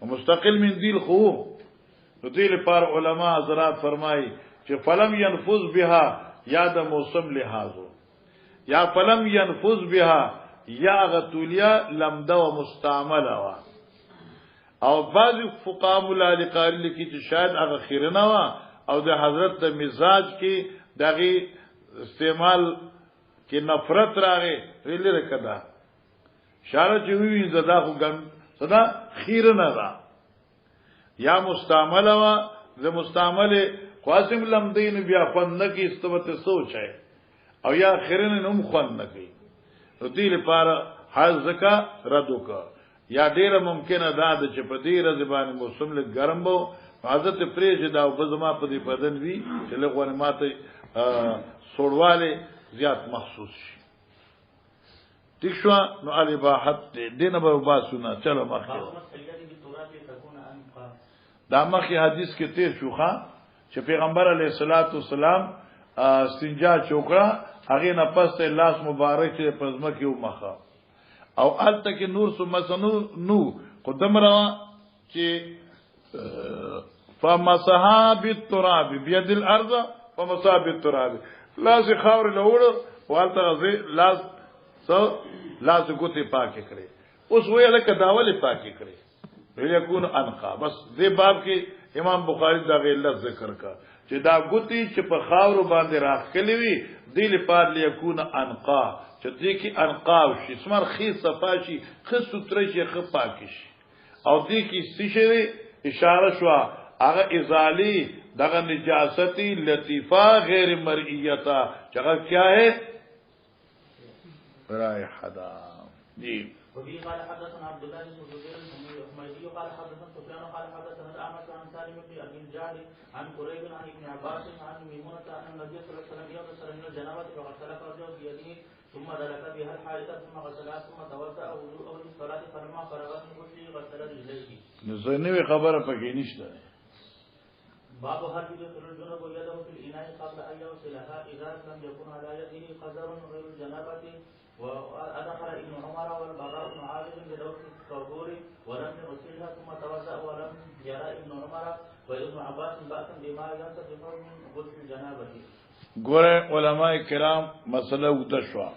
او مستقل مندیل خو نو دې لپاره علما حضرات فرمایي چې فلم ينفذ بها یا د موسم لحاظو یا فلم ينفذ بها یا غتولیا لمده و مستعمله وا او بعض فقها ملال قاری لکی چې شاید هغه خیرنه وا او د حضرت د مزاج کې دغه استعمال کې نفرت راغی ویل رکدا شاره چې وی زدا خو ګم صدا خیرنه را یا مستعمله وا د مستعمله قاسم لمدین بیا فن نه کی استوت سوچ ہے او یا خیرنه نوم خوان نه کی دې لپاره حال زکا ردو کا یا ډیره ممکنه ده چې په دې رضبان موسم له ګرم وو حضرت پریج دا په زما په دې بدن وی چې له غوړ ماته سوړواله زیات محسوس شي ٹھیک شو نو علی باحت دینه به باسونه چلو مخه دا مخه حدیث کې تیر شوخه چې پیغمبر علیه الصلاۃ والسلام استنجا چوکړه هغه نه پس لاس مبارک چې پزما کې ومخه او الته کې نور سمسنو نو قدم را چې فمسحا بالتراب بيد الارض فمسحا بالتراب لاس خاور لوړ والته لاس لاس ګوتې پاکې کړې اوس وې لکه داولې پاکې کړې ویکون انقا بس دې باب کې امام بخاری دا غي لفظ ذکر کا چې دا ګوتې چې په خاور باندې راخلې وي دې لپاره لیکون انقا چې دې کې انقا شي سمر خي صفاشي خي ستري شي خي پاکي شي او دې کې سشي اشاره شو هغه ازالی دغه نجاستی لطیفه غیر مرئیتا چغه کیا ہے رائحه دا جی وفي قال حدثنا عبد الله بن زبير الحميدي قال حدثنا سفيان قال حدثنا الأعمش عن سالم بن أبي الجعد عن قريب عن ابن عباس عن ميمونة أن النبي صلى الله عليه وسلم يغتسل من الجنابة فغسل فرجه بيده ثم دلك بها الحائطة ثم غسلها ثم توضأ وضوءه للصلاة فلما فرغ من غسله غسل رجليه. نو خبره پکې نشته. باب هل يدخل الجنب يده في الإناء قبل أن يغسلها إذا لم يكن على يده قدر غير الجنابة. وأدخل ابن عمر والبراء بن عازب بدوس الطهور ولم يغسلها ثم توضأ ولم يرى ابن عمر وابن عباس بأسا بما ينتفع من غسل الجنابة. ګوره علماء کرام مسله وتشوا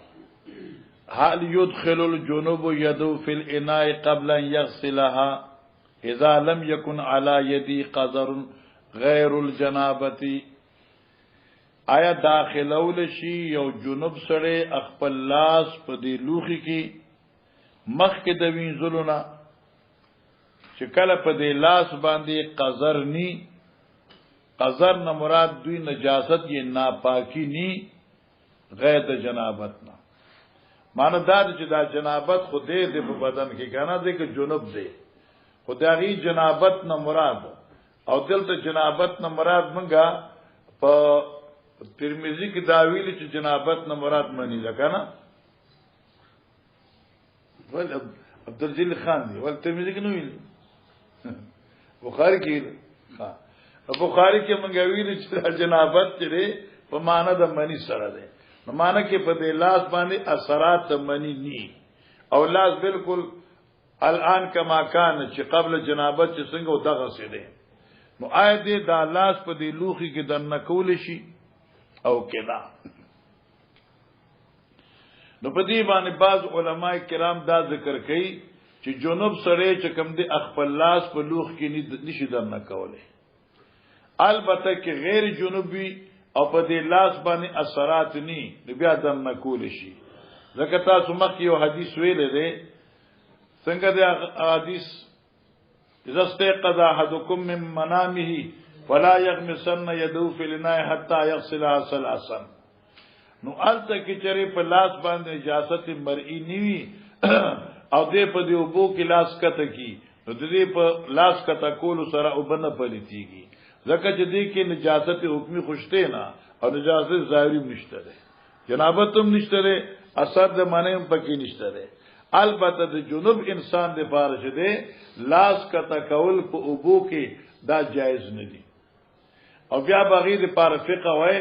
هل يدخل الجنوب يده في الإناء قبل أن يغسلها إذا لم يكن على يده قدر غیر الجنابتی آیا داخلول شي یو جنوب سره خپل لاس په دی لوخي کې مخ کې د وینځلونه چې کله په دی لاس باندې قذر ني قذر نه مراد دوی نجاست یې ناپاکی ني غیر د جنابت نه معنی دا چې دا جنابت خو دې په بدن کې کنه دې کې جنوب دی خدایي جنابت نه مراد او دلته جنابت نه مراد منګه په ترمذی کې دا ویل چې جنابت نه مراد معنی ده کنه ول عبد الجلیل خان دی ول ترمذی کې نو ویل بخاری کې ها بخاری کې منګه ویل چې جنابت چې په معنا د معنی سره ده نو معنا کې په دې لاس باندې اثرات معنی ني او لاس بالکل الان کما کان چې قبل جنابت چې څنګه دغه سي ده نو آیت دې دا لاس په دې لوخي کې د نکول شي او کدا نو په دې باندې بعض علما کرام دا ذکر کوي چې جنوب سره چې کوم دې خپل لاس په لوخ کې نشي د نکوله البته کې غیر جنوبي او په دې لاس باندې اثرات ني بیا د نکول شي ځکه تاسو مخکې یو حدیث ویلې ده څنګه دې حدیث اذا استيقظ احدكم من منامه ولا يغمسن يده في الاناء حتى يغسلها ثلاثا نو الته کې چره په لاس باندې اجازه مرئی نیوي او دې په دې وبو کې لاس کته کی نو دې په لاس کته کول سره وبنه پلیتيږي ځکه چې دې کې نجاست حکمی خوشته نه او نجاست ظاهري نشته ده جنابت هم نشته ده اثر د معنی هم پکې نشته ده البته د جنوب انسان د بارش ده لاس کته کول په اوبو کې دا جایز نه دي او بیا بغیر پر فقه وای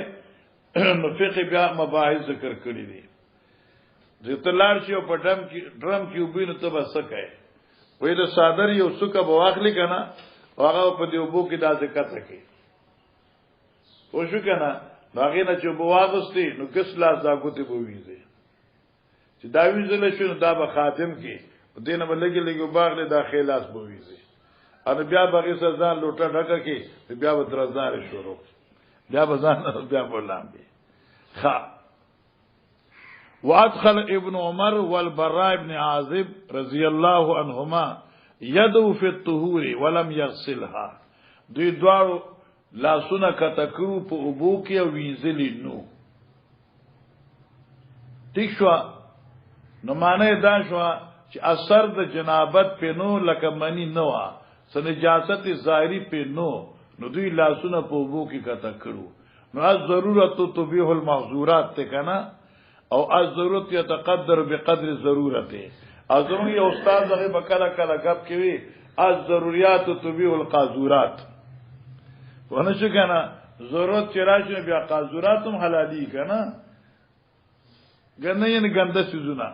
نو فقه بیا مباحث ذکر کړی دي ځکه لار شي په ډرم کې وبینو ته بس کای وې د صادر یو سکه بواخلی کنه هغه په دې اوبو کې دا ذکر کوي خو شو کنه هغه نه چې بواغستی نو کس لاس دا کوته بوویږي چې دا ویزل شنو دا به خاتم کې دینه بلګي لګي باغ له داخلاس بوویږي ان بیا بغي سزا لوټه ډکه کې بیا به درزار شروع بیا بزان بیا بولام دي خا وادخل ابن عمر والبراء ابن عازب رضی الله عنهما يدو في الطهور ولم يغسلها دوی دوار لاسونه کتکرو په ابو کې او وینځلی نو ٹھیک شو نو معنی دا شو چې اثر د جنابت په نو لکه منی نو سنجاست ظاهری په نو دوی لاسونه په ابو کې کتکرو نو از ضرورت تبیح المحظورات ته کنه او از ضرورت يتقدر بقدر ضرورته ازمون یو استاد دغه بکلا کلا غب کوي از ضرورت تبیح القاذورات ونه شو کنه ضرورت چې راشي بیا قاذورات هم حلالي کنه ګنه یې ګنده سيزونه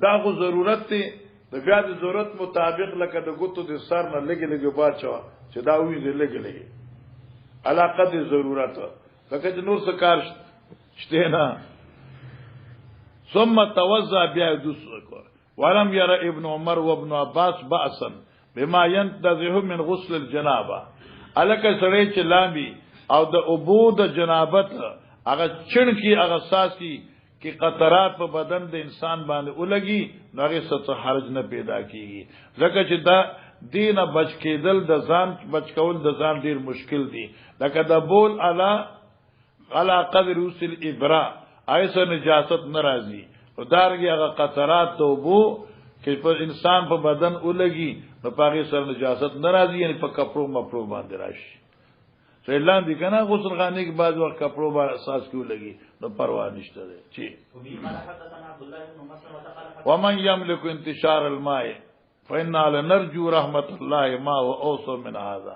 دا خو ضرورت ته د بیا د ضرورت مطابق لکه د ګوتو د سر نه لګي لګي باچو چې دا وی دې لګي لګي علاقه د ضرورت لکه چې نور څه کار شته نه. ثم توضا بیا دوسر ولم ير ابن عمر وابن عباس بأسا بما ينتزه من غسل الجنابه. الکه سړی چې لامبي او د ابو د جنابت هغه چن کی هغه ساس کی قطرات په بدن د انسان باندې ولګي نو هغه څه حرج نه پیدا کیږي. ځکه چې دا دینه بچ کېدل د ځان بچ کول د ځان ډیر مشکل دي. لکه د بول علا قدر وسل ابرا ایسه نجاست ناراضي او دارګي هغه قطرات توبو چې په انسان په بدن ولګي نو پاغي سره نجاست ناراضي یعنی په کپړو مپړو باندې راشي. اعلان دي کنه غسل خانه کې بعد وخت کپړو باندې اساس کیو لګي نو پروا نشته ده. چی ومن يملك انتشار الماء فإنا لنرجو رحمت الله ما واوصى من هذا.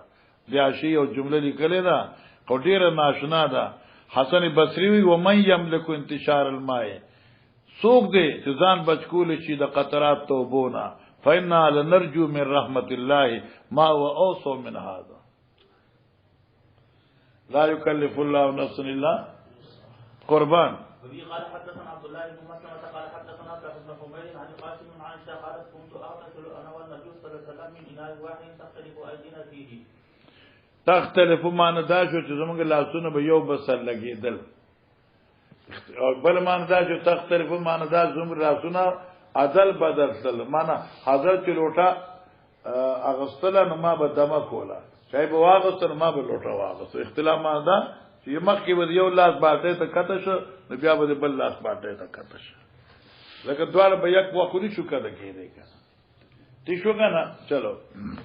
بیا شی او جمله لیکلې ده او ډیره ناشنا ده. حسن بصری وی ومن يملك انتشار الماء سوق دې چې ځان بچکول شي د قطرات توبونا فإنا لنرجو من رحمت الله ما واوصى من هذا. لا يكلف الله نفسا الا قربان. وبه قال حدثنا عبد الله بن مسلمة قال حدثنا عبد بن حميد عن قاسم عن عائشة قالت كنت اغتسل انا والنبي صلى الله عليه وسلم من اناء واحد تختلف ايدينا فيه. تختلف معنی دا شو چې زمونږ لاسونه به یو بسل لګیدل. بل معنی دا چې تختلف معنی دا زموږ لاسونه عدل بدل تل معنی حضرت لوټه اغستل نو ما به دمه کوله شای به واغستل ما به لوټه واغست. اختلاف معنی دا چې مخکې به یو لاس باټه ته کته شو نو بیا به بل لاس باټه ته کته شو. لکه دواړه به یک وخوري شو کده کېده کنه. ٹھیک شو کنه چلو.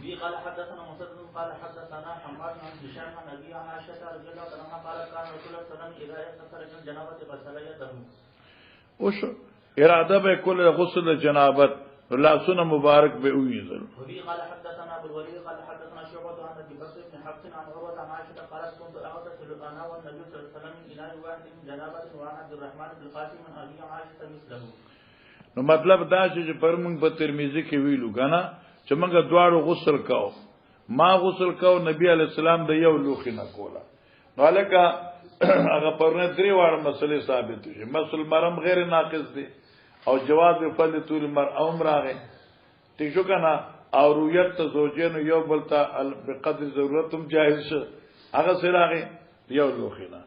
بي قال حدثنا مسدد قال حدثنا حماد بن هشام عن ابي عائشه رضي الله عنها قال كان رسول الله صلى الله عليه وسلم اذا اغتسل من جنابه غسل يده. وش اراده به کل غسل جنابت لاسونه مبارک به وینځل. وبي قال حدثنا ابو الوليد قال حدثنا شعبة عن ابي بكر بن حفص عن عروه عن عائشه قالت كنت اغتسل انا والنبي صلى الله عليه وسلم من اناء واحد من جنابه وعن عبد الرحمن بن القاسم عن ابي عائشه مثله. نو مطلب دا چې پر موږ په ترمذی کې ویلو کنه چې موږ دواړو غسل کاو. ما غسل کاو نبی علی السلام د یو لوخي نه کوله. نو الکه هغه پرونه درې واړه مسلې ثابت شي. مسل مرم غیر ناقص دي او جواز فل طول مر عمر راغې. ٹھیک شو کنه او رؤیت ته زوجین یو بلتا بقدر ضرورتم جائز شو هغه سره راغې یو لوخي نه.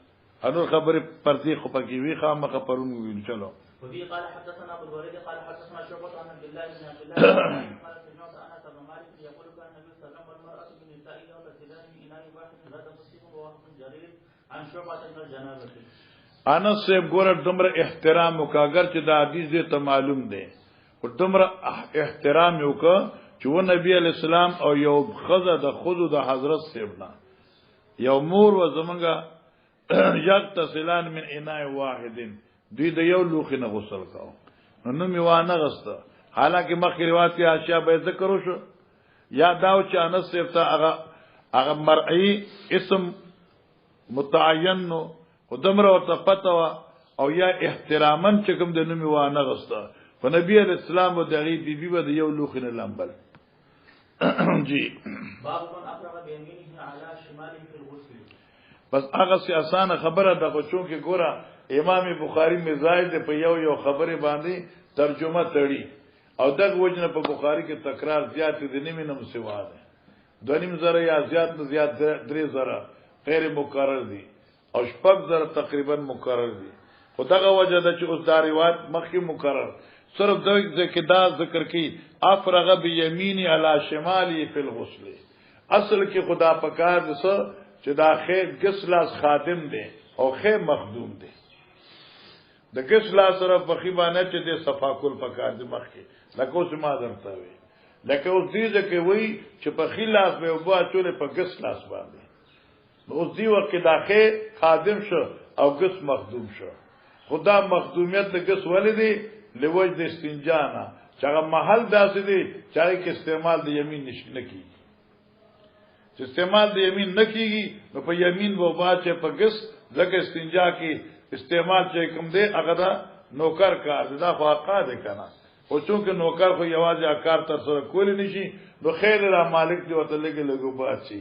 انور خبره پردي خو پکې وی خامخ پرون ویل چلو. وبه قال حدثنا ابو الوليد قال حدثنا شعبة عن عبد الله بن عبد الله قال سمعت انس بن مالك يقول كان النبي صلى الله عليه وسلم والمرأة بالنساء يغتسلان من اناء واحد هذا مسلم ووهب جرير عن شعبة من الجنابة. انس سے ګور دمر احترام وکاګر چې د حدیث دې ته معلوم دی او دمر احترام یو کا چې و نبی علی السلام او یو خزه د خود د حضرت سیبنا یو مور و زمنګا یغتسلان من اناء واحد دوی د یو لوخي نه غسل کاو. نو میوانه غسته حالانکه مخکې روایت اشیاء به ذکر وشو یا داو چې انس سیفتا هغه مرئی اسم متعین نو خدمر او تفتوا او یا احتراما چې کوم د نومي وانه غسته په نبی علیہ السلام او دغه بیبي به د یو لوخي نه لمبل. جی باب من افرغ بيمينه على شماله في الغسل. بس هغه سي اسانه خبره ده چون کې ګوره امام بخاری مزاج په یو خبره باندې ترجمه تړي او دغه وجنه په بخاری کې تکرار زیات دي نیمه نم سوا ده 2.5 زره یا زیات نه زیات 3 زره غیر مکرر دي او شپږ زره تقریبا مکرر دي. خدغه وجه ده چې اوس دا روایت مخکې مکرر صرف دغه دا ذکر کی افرغ بیمینی علی شمالی فی الغسل. اصل کې خدا پکار دسه چې دا خیر غسلاس خادم دی او خیر مخدوم دی. د غسلا سره په خیبانه چې د صفاکل پکار دی مخکې لکه اوس ما درته وی لکه اوس دې ځکه وی چې په خلاص به وبا چولې په غسلاس باندې نو اوس دی وخت دا خیر خادم شو او غس مخدوم شو. خدا مخدومیت د غس ولدي لوج د استنجانا چې هغه محل داسې دی چې کې استعمال د یمین نشنه کی چې استعمال د یمین نکیږي نو په یمین وبا چې په غس ځکه استنجا کې استعمال چې کوم دی هغه دا نوکر کار دا خو حقا ده کنه او چونکه نوکر خو یوازې کار تر سره کول نشي نو خیر را مالک دی وته لګي لګو باسي.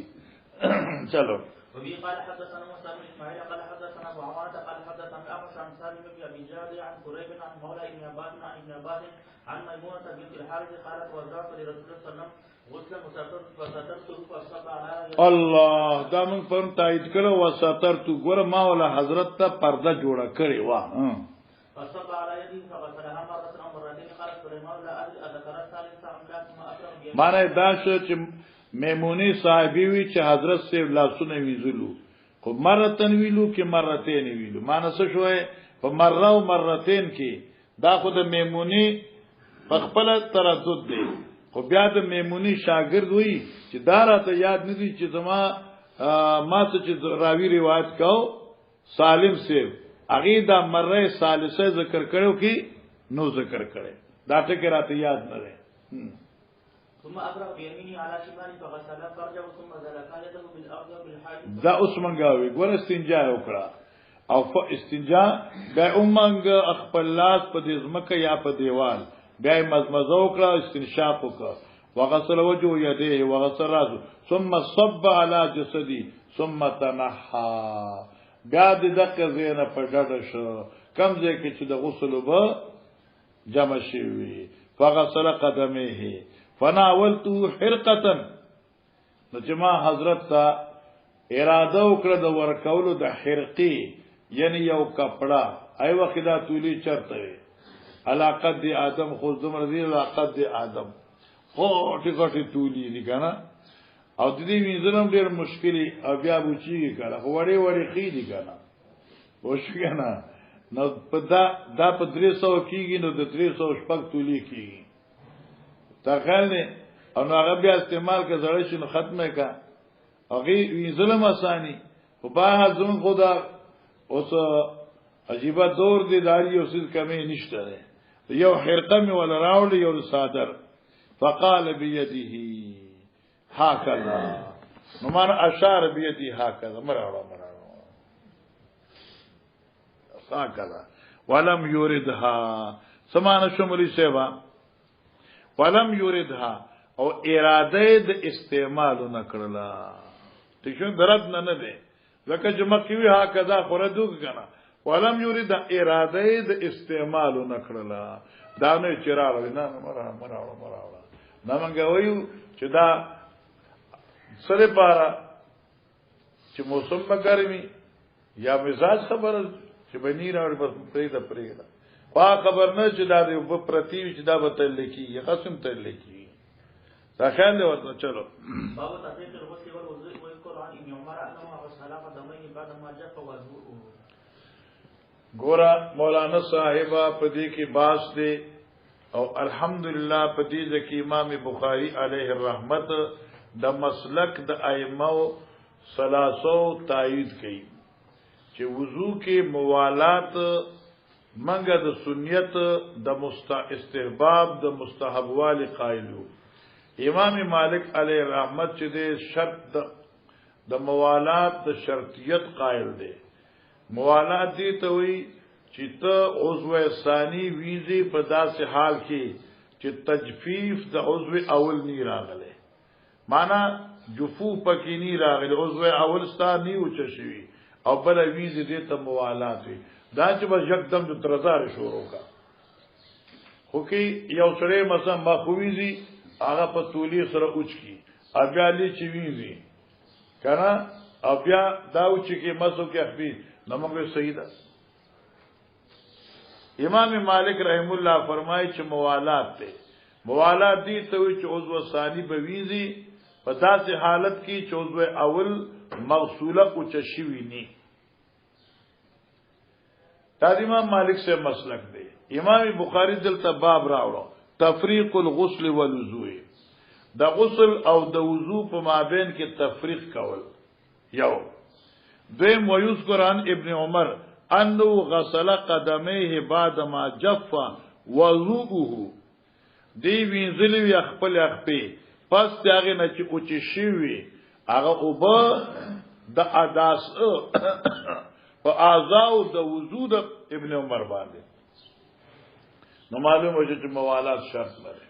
چلو وبه قال حدثنا موسى بن اسماعيل قال حدثنا ابو عوانة قال حدثنا الاعمش عن سالم بن ابي جابر عن قريب عن مولى ابن عباس عن ابن عباس عن ميمونة بنت الحارث قالت وزعت لرسول الله صلى الله عليه وسلم غسلا فسترته فصب على الله دا من پرم تایید کړو وساترتو ګور ما ولا حضرت ته پرده جوړه کړی وا فصب على يده فغسلها مرة او مرتين قال سليمان لا اذكر الثالثة ام لا ثم افرغ معنی دا شو چې میمونی صاحبی وی چې حضرت سے لاسونه ویزلو خو مرتن ویلو کې مرتين ویلو معنی څه شوې په مره او مرتين کې دا خو د میمونی په خپل تردد دی خو بیا د میمونی شاګرد وی چې دا راته یاد ندی چې زما ما څه چې راوی روایت کاو سالم سے اغه دا مره ثالثه ذکر کړو کې نو ذکر کړي دا ټکي راته یاد نه ده ثم ابرق بيمينه على شماله فغسل فرجه ثم زلق يده بالارض بالحاجب دا اوس منګاوي ګور استنجا وکړه او استنجا د اومنګ خپل لاس په دې ځمکه یا په دیوال بیا مزمزه وکړه استنشاق وکړه وغسل وجهه يديه وغسل راسه ثم صب على جسدي ثم تنحى بیا دغه زینه په ډډه شو کم ځای کې چې د غسل وب جمع شي فغسل قدمه فناولته حرقه نو چې ما حضرت ته اراده وکړه د ورکولو د حرقي یعنی یو کپڑا ای وخت دا تولی چرته وي علاقت دی آدم خود زمر دی علاقت دی آدم غوټي غوټي تولی دي کنه او د دې وینځلم ډېر مشکلي او بیا بوچیږي کنه خو وړي وړي خې دي کنه وښکنه نو په دا په 300 کېږي نو د 300 شپږ تولی کېږي تخیل نه او نو هغه بیا استعمال کې زړه شي نو ختمه کا هغه وینځلم اساني په باه ځون خدا اوس عجیب دور دی داری او سید کمی نشته ده یو حرقه می ولا راول یو صادر فقال بيده هكذا نو مان اشار بيده هكذا مراړه هكذا ولم يردها سمان شمولي سیوا ولم يردها او اراده د استعمال نکړلا تشو درد نه ده لکه چې مخکې هكذا خوردو کنه ولم يريد اراده د استعمال نکړلا دا نه چراغ نه مراړه نه مونږ وایو چې دا سره پارا چې موسم بګرمي یا مزاج خبر چې بنی راوړ بس پرېدا وا خبر نه چې دا د پرتی چې دا به لیکي یا قسم ته لیکي دا خیال ورته چلو بابا تفسیر الغسل والوضوء والقران ابن عمر انه وصلاه دمين بعد ما جف وضوءه ګورا مولانا صاحبہ پدې کې باس دے او الحمدللہ پدې ځکه امام بخاری علیه الرحمت د مسلک د ائمه ثلاثو تایید کړي چې وضو کې موالات منګه د سنت د استحباب د مستحب والی قائلو امام مالک علیه الرحمت چې د شرط د موالات د شرطیت قائل دی موالات دی ته وی چې ته عضو ثانی ویزي په داسې حال کې چې تجفیف د عضو اول نی راغله معنا جفو پکې نی راغله عضو اول ثانی او چشوي او بل ویزي دی ته موالات وی دا چې بس یکدم د ترزار شروع کا خو کې یو سره مثلا مخویزي هغه په تولی سره اوچ کی بیا لی چې ویزي کنه او بیا دا اوچ کی مسو کې اخبي نمګه صحیح ده امام مالک رحم الله فرمایي چې موالات ته موالات دي ته چې عضو ثانی به ویزي په داسې حالت کې چې عضو اول مغسوله او چشوي ني دا امام مالک سے مسلک دی امام بخاری دلته باب راوړو تفریق الغسل والوضوء دا غسل او د وضو په مابین کې تفریق کول یو دویم ويذكر عن ابن عمر انه غسل قدميه بعد ما جف وضوءه دی وینځلی خپل خپې پس هغه نه چې اوچ شي هغه اوبه د اداس په اعضاء د وضو د ابن عمر باندې نو معلومه چې موالات شرط لري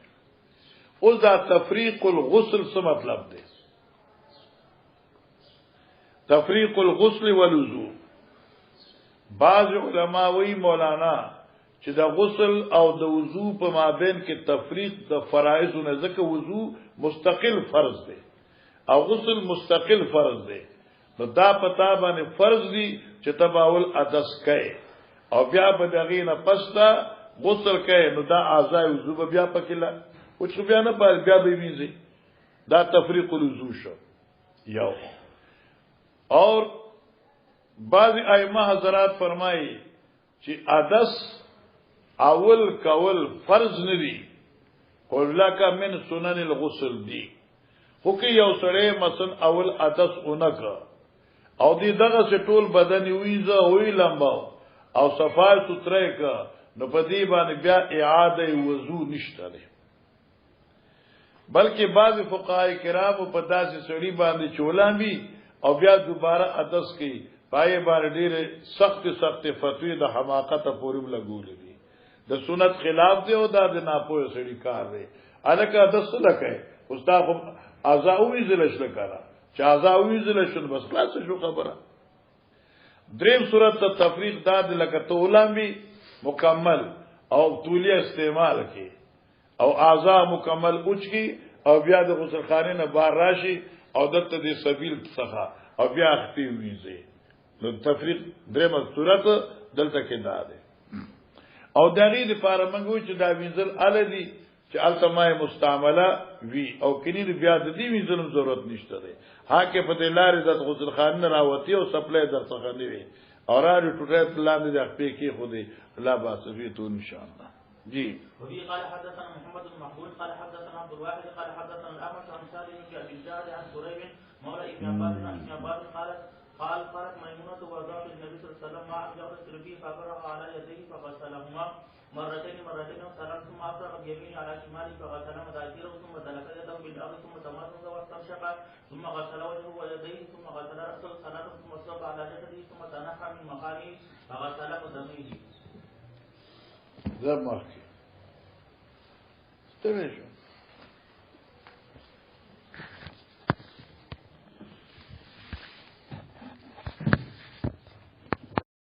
اوس دا تفریق الغسل څه مطلب دی تفریق الغسل والوضوء. بعض علماء وی مولانا چې د غسل او د وضو په مابین کې تفریق د فرائض نه، ځکه وضو مستقل فرض دی او غسل مستقل فرض دی، نو دا پتا باندې فرض دی چې تباول ادس کئ او بیا به دغې نه پستا غسل کئ، نو دا اعضاء وضو بیا پکې لا او چې بیا نه پال بیا به ویږي، دا تفریق الوضو شو یو. اور بعض ائمه حضرات فرمایي چې ادس اول کول فرض ندی، قلک من سنن الغسل دی، خو کې یو سړی مثلا اول ادس اونک او دی دغه سے ټول بدن ویزه وی لمباو او صفای سترای کا، نو په دې باندې بیا اعاده وضو نشته ده. بلکې بعض فقهای کرام په داسې سړی باندې چولامي او بیا دوباره ادس کوي، پای باندې ډېر سخت فتوی د حماقت پورې لګولې دي، د سنت خلاف دی او دا د ناپوه سړي کار دی. الکه ادس لکه استاد اعضاء ویزل شل کړه چې اعضاء ویزل شل بس خلاص شو خبره. دریم صورت ته تفریق داد لکه تولامي مکمل او تولیه استعمال کی او اعضاء مکمل اوچ کی او بیا د غسل خانه نه بار راشي او دته د سبیل څخه او بیا اختی ویزه، نو تفریق دریم صورت دلته کې داده. او دغه د لپاره موږ وی چې دا ویزل الدی چې التمای مستعمله وی او کینی بیا د دې ویزل ضرورت نشته ده، هاکه په دې لارې د غسل خانه راوتی او سپلای در څخه نیوي اور اړ ټوټه لاندې د خپې کې خو دې لا باسفیتو ان شاء الله. جی وبي قال حدثنا محمد بن محمود قال حدثنا عبد الواحد قال حدثنا الأعمش عن سالم بن أبي الجعد عن سريج مولى ابن عباس عن ابن عباس قالت ميمونة وضعت النبي صلى الله عليه وسلم مع جورة به فبرأ على يديه فغسلهما مرتين وثلاث ثم أفرغ بيمينه على شماله فغسل مذاكيره ثم دلك يده بالأرض ثم تمضمض واستنشق ثم غسل وجهه ويديه ثم غسل رأسه ثلاثا ثم صب على جسده ثم تنحى من مقامه فغسل قدميه. ذا ماركي استمر